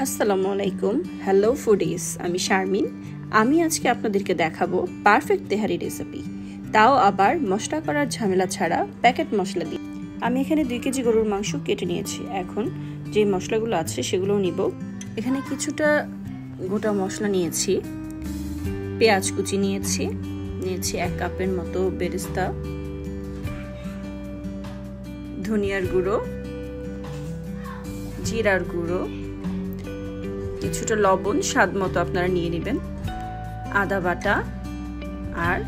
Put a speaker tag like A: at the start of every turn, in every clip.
A: আসসালামু আলাইকুম। Hello foodies, আমি শারমিন। আমি আজকে আপনাদেরকে দেখাবো পারফেক্ট তেহারি রেসিপি, তাও আবার মশলা করার ঝামেলা ছাড়া প্যাকেট মশলা দিয়ে। আমি এখানে 2 কেজি গরুর মাংস কেটে নিয়েছি। এখন যে মশলাগুলো আছে সেগুলোও নিব। এখানে কিছুটা গোটা মশলা নিয়েছি, পেঁয়াজ কুচি নিয়েছি 1 কাপের মতো বেরেস্তা, ধনিয়ার গুঁড়ো, জিরার গুঁড়ো, কিছুটা লবণ স্বাদ মতো আপনারা নিয়ে নেবেন, আদা বাটা আর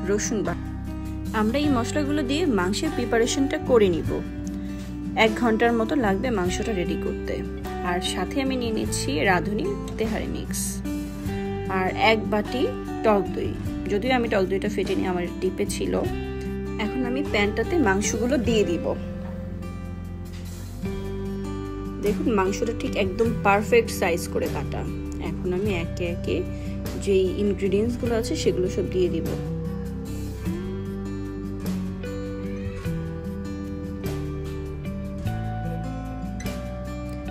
A: রসুন বাটা। আমরা এই মশলাগুলো দিয়ে মাংসের প্রিপারেশনটা করে নিব। 1 ঘন্টার মতো লাগবে মাংসটা রেডি করতে। আর সাথে আমি নিয়ে নিচ্ছি রাঁধুনি তেহারি মিক্স আর 1 বাটি টক দই। যদিও আমি টক দইটা ফেটে নিয়ে আমার ডিপে ছিল। এখন আমি প্যানটাতে মাংসগুলো দিয়ে দিব। দেখুন মাংসটা ঠিক একদম পারফেক্ট সাইজ করে কাটা। এখন আমি একে একে যে ইনগ্রেডিয়েন্টসগুলো আছে সেগুলো সব দিয়ে দিব।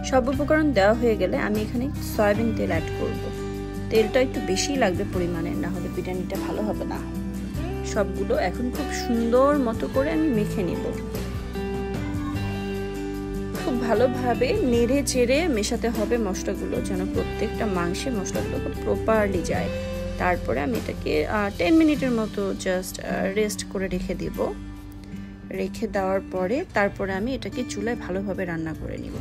A: সব উপকরণ দেওয়া হয়ে গেলে আমি এখানে সয়াবিন তেল অ্যাড করব। তেলটা একটু বেশি লাগবে পরিমাণে, না হলে বিরিয়ানিটা ভালো হবে না। সবগুলো এখন খুব সুন্দর মতো করে আমি মেখে নিব। খুব ভালোভাবে নেড়ে চেড়ে মেশাতে হবে মশলাগুলো, যেন প্রত্যেকটা মাংসে মশলাগুলো খুব প্রপারলি যায়। তারপরে আমি এটাকে 10 মিনিটের মতো জাস্ট রেস্ট করে রেখে দিব। রেখে দেওয়ার পরে তারপরে আমি এটাকে চুলায় ভালোভাবে রান্না করে নিব।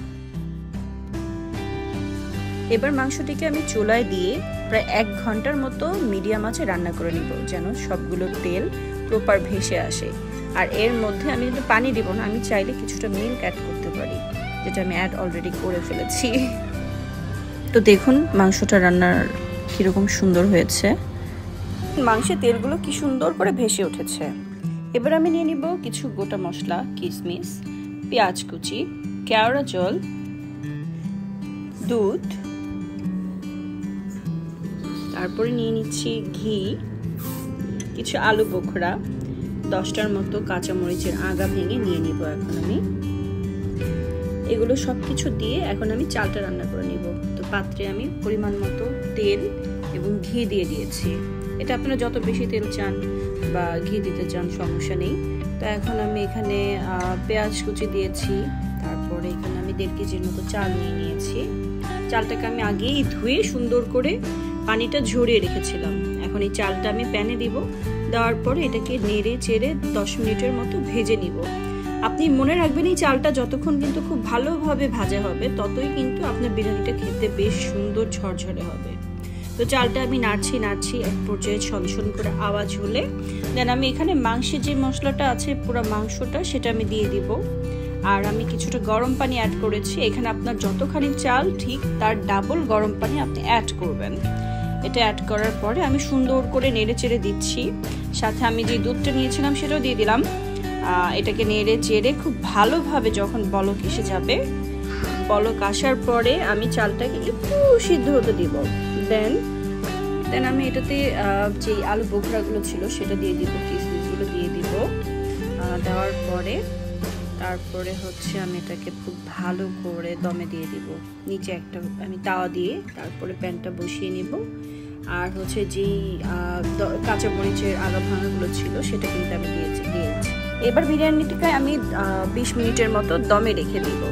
A: এবার মাংসটিকে আমি চুলায় দিয়ে প্রায় 1 ঘন্টার মতো মিডিয়াম আঁচে রান্না করে নিব, যেন সবগুলো তেল প্রপার ভেসে আসে। আর এর মধ্যে আমি কিন্তু পানি দিব না, আমি চাইলে কিছুটা মিল্ক অ্যাড করতে পারি, যেটা আমি অ্যাড অলরেডি করে ফেলেছি। তো দেখুন মাংসটা রান্নার কীরকম সুন্দর হয়েছে। মাংসের তেলগুলো কি সুন্দর করে ভেসে উঠেছে। এবার আমি নিয়ে নিব কিছু গোটা মশলা, কিশমিশ, পেঁয়াজ কুচি, কেওড়া জল, দুধ, তারপরে নিয়ে নিচ্ছি ঘি, কিছু আলু বোখরা, 10টার মতো কাঁচামরিচের আগা ভেঙে নিয়ে নিব। এখন আমি এগুলো সব কিছু দিয়ে এখন আমি চালটা রান্না করে নিব। তো পাত্রে আমি পরিমাণ মতো তেল এবং ঘি দিয়ে দিয়েছি। এটা আপনারা যত বেশি তেল চান বা ঘি দিতে চান সমস্যা নেই। তো এখন আমি এখানে পেঁয়াজ কুচি দিয়েছি। তারপরে এখানে আমি 1.5 কেজির মতো চাল নিয়ে নিয়েছি। চালটাকে আমি আগেই ধুয়ে সুন্দর করে পানিটা ঝরিয়ে রেখেছিলাম। এখন এই চালটা আমি প্যানে দিব। দেওয়ার পরে এটাকে নেড়ে চেড়ে 10 মিনিটের মতো ভেজে নিব। আপনি মনে রাখবেন এই চালটা যতক্ষণ কিন্তু খুব ভালোভাবে ভাজা হবে ততই কিন্তু আপনার বিরিয়ানিটা খেতে বেশ সুন্দর ঝরঝরে হবে। তো চালটা আমি নাড়ছি এক পর্যায়ে ছনছন করে আওয়াজ হলে দেন আমি এখানে মাংসের যে মশলাটা আছে পুরো মাংসটা সেটা আমি দিয়ে দিব। আর আমি কিছুটা গরম পানি অ্যাড করেছি। এখানে আপনার যতখানি চাল ঠিক তার ডাবল গরম পানি আপনি অ্যাড করবেন। এটা অ্যাড করার পরে আমি সুন্দর করে নেড়ে চেড়ে দিচ্ছি। সাথে আমি যে দুধটা নিয়েছিলাম সেটাও দিয়ে দিলাম। এটাকে নেড়ে চেড়ে খুব ভালোভাবে যখন বলক এসে যাবে, বলক আসার পরে আমি চালটাকে একটু সিদ্ধ হতে দিব। দেন আমি এটাতে যে আলু বোখরাগুলো ছিল সেটা দিয়ে দিব, কিশমিশগুলো দিয়ে দিব। দেওয়ার পরে তারপরে আমি এটাকে খুব ভালো করে দমে দিয়ে দিব। নিচে একটা আমি তাওয়া দিয়ে তারপরে প্যানটা বসিয়ে নিব। আর যেই কাঁচামরিচের আগা ভাঙাগুলো ছিল সেটা কিন্তু আমি দিয়েছি। এবার বিরিয়ানিটাকে আমি 20 মিনিটের মতো দমে রেখে দিব।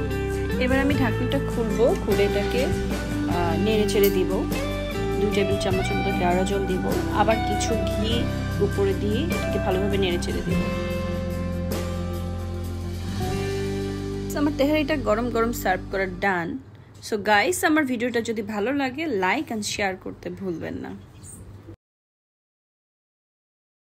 A: এবার আমি ঢাকনাটা খুলবো, খুলে এটাকে নেড়ে চেড়ে দিব। 2 টেবিল চামচের মতো কেওড়া জল দিব, আবার কিছু ঘি উপরে দিয়ে এটাকে ভালোভাবে নেড়ে চেড়ে দিব। আমার তেহারিটা গরম গরম সার্ভ করা ডান। সো গাইস, আমার ভিডিওটা যদি ভালো লাগে লাইক এন্ড শেয়ার করতে ভুলবেন না।